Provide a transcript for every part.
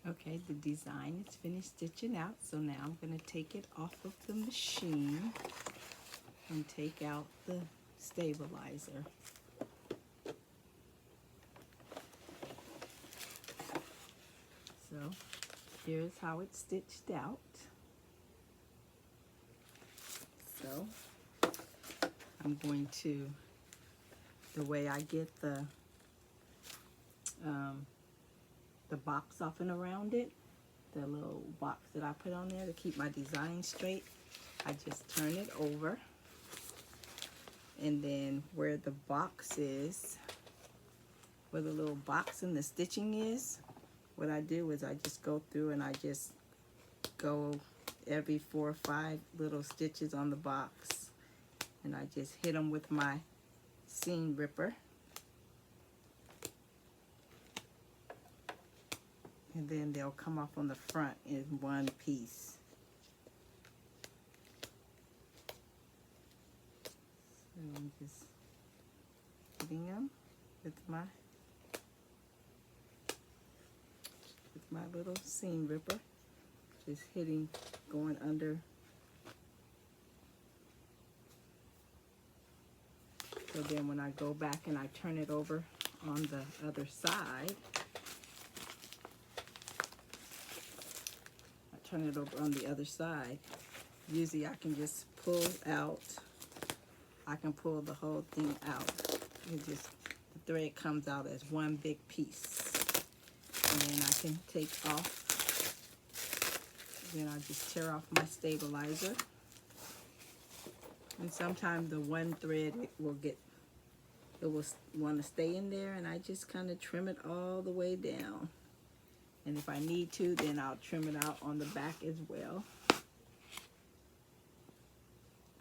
Okay, the design is finished stitching out, so now I'm going to take it off of the machine and take out the stabilizer. So here's how it's stitched out. So I'm going to, the way I get the box off and around it, the little box that I put on there to keep my design straight, I just turn it over, and then where the box is, where the little box and the stitching is, what I do is I just go through and I just go every 4 or 5 little stitches on the box, and I just hit them with my seam ripper, and then they'll come off on the front in one piece. So I'm just hitting them with my little seam ripper, just hitting, going under. So then when I go back and I turn it over on the other side, usually I can just pull out, I can pull the whole thing out. It just, the thread comes out as one big piece. And then I can take off, then I just tear off my stabilizer. And sometimes the one thread it will want to stay in there, and I just kind of trim it all the way down. And if I need to, then I'll trim it out on the back as well.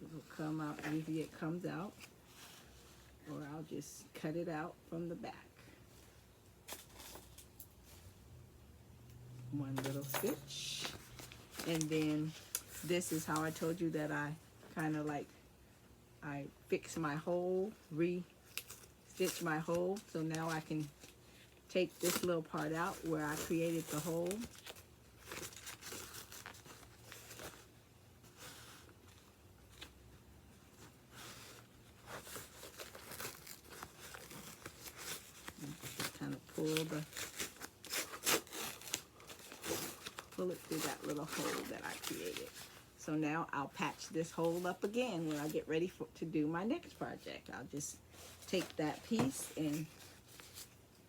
It will come out, usually it comes out, or I'll just cut it out from the back. One little stitch, and then this is how I told you that I kind of like, I fix my hole, re-stitch my hole. So now I can take this little part out where I created the hole. And just kind of pull it through that little hole that I created. So now I'll patch this hole up again when I get ready to do my next project. I'll just take that piece, and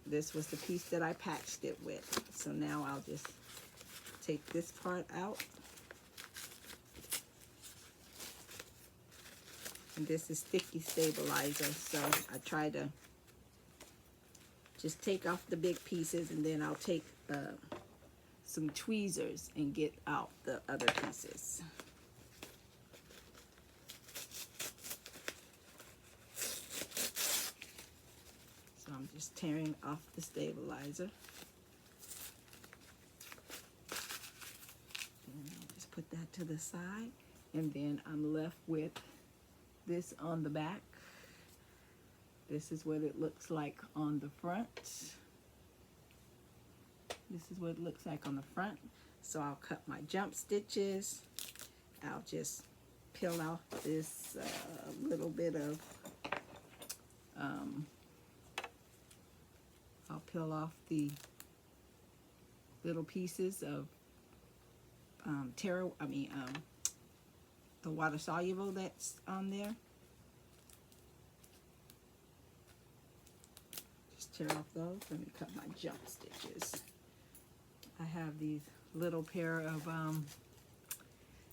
this was the piece that I patched it with. So now I'll just take this part out. And this is sticky stabilizer, so I try to just take off the big pieces, and then I'll take some tweezers and get out the other pieces. So I'm just tearing off the stabilizer. And I'll just put that to the side, and then I'm left with this on the back. This is what it looks like on the front. This is what it looks like on the front. So I'll cut my jump stitches. I'll just peel off this little bit of, I'll peel off the little pieces of the water soluble that's on there. Just tear off those. Let me cut my jump stitches. I have these little pair of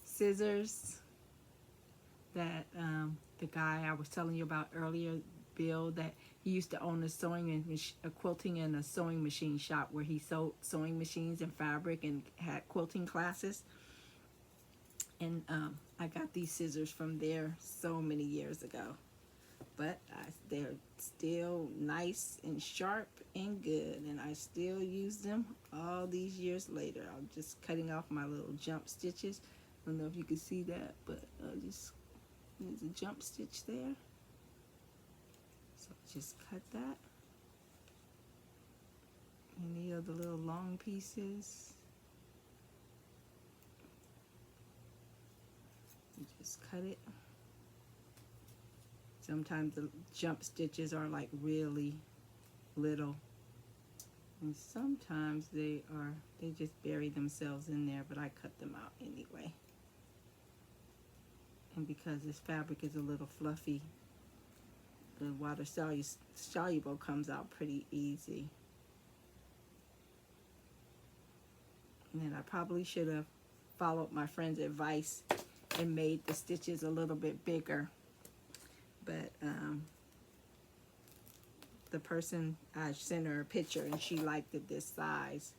scissors that the guy I was telling you about earlier, Bill, that he used to own a quilting and a sewing machine shop where he sold sewing machines and fabric and had quilting classes. And I got these scissors from there so many years ago. But they're still nice and sharp and good, and I still use them all these years later. I'm just cutting off my little jump stitches. I don't know if you can see that, but there's a jump stitch there. So just cut that. any of the little long pieces. You just cut it. Sometimes the jump stitches are like really little, and sometimes they just bury themselves in there, but I cut them out anyway. And because this fabric is a little fluffy, the water soluble comes out pretty easy. And then I probably should have followed my friend's advice and made the stitches a little bit bigger. But the person, I sent her a picture and she liked it this size.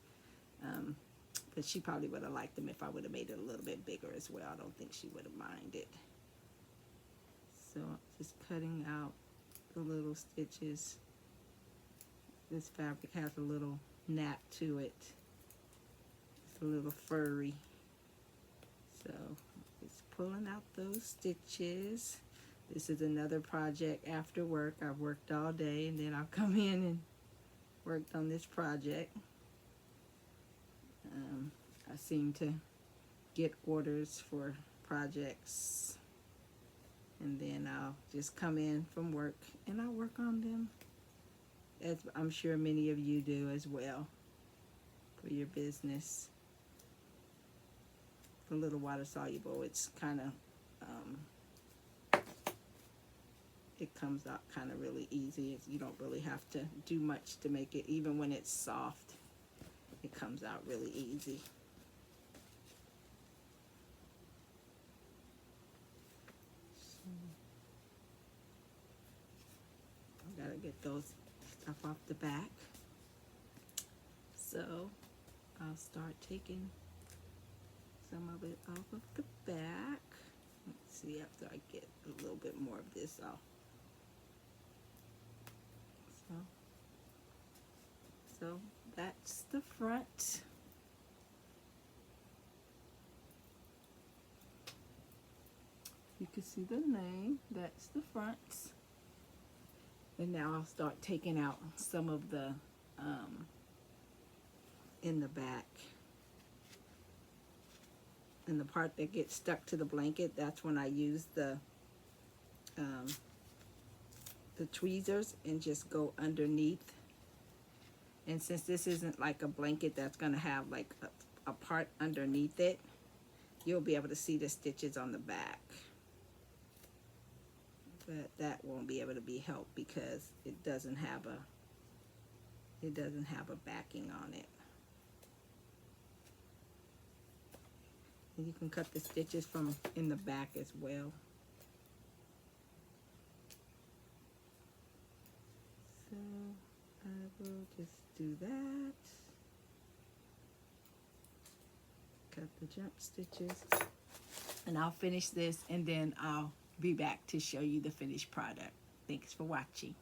But she probably would have liked them if I would have made it a little bit bigger as well. I don't think she would have minded. So just cutting out the little stitches. This fabric has a little nap to it. It's a little furry. So just pulling out those stitches. This is another project after work. I've worked all day and then I'll come in and worked on this project. I seem to get orders for projects and then I'll just come in from work and I'll work on them, as I'm sure many of you do as well for your business. The little water soluble, it's kind of it comes out kind of really easy. You don't really have to do much to make it. Even when it's soft, it comes out really easy. So, I gotta get those stuff off the back. So I'll start taking some of it off of the back. Let's see, after I get a little bit more of this off. So that's the front. You can see the name, that's the front. And now I'll start taking out some of the in the back. And the part that gets stuck to the blanket, that's when I use the tweezers and just go underneath. And since this isn't like a blanket that's going to have like a part underneath it, you'll be able to see the stitches on the back. But that won't be able to be helped because it doesn't have a backing on it. And you can cut the stitches from in the back as well. So I will just do that. Cut the jump stitches. And I'll finish this and then I'll be back to show you the finished product. Thanks for watching.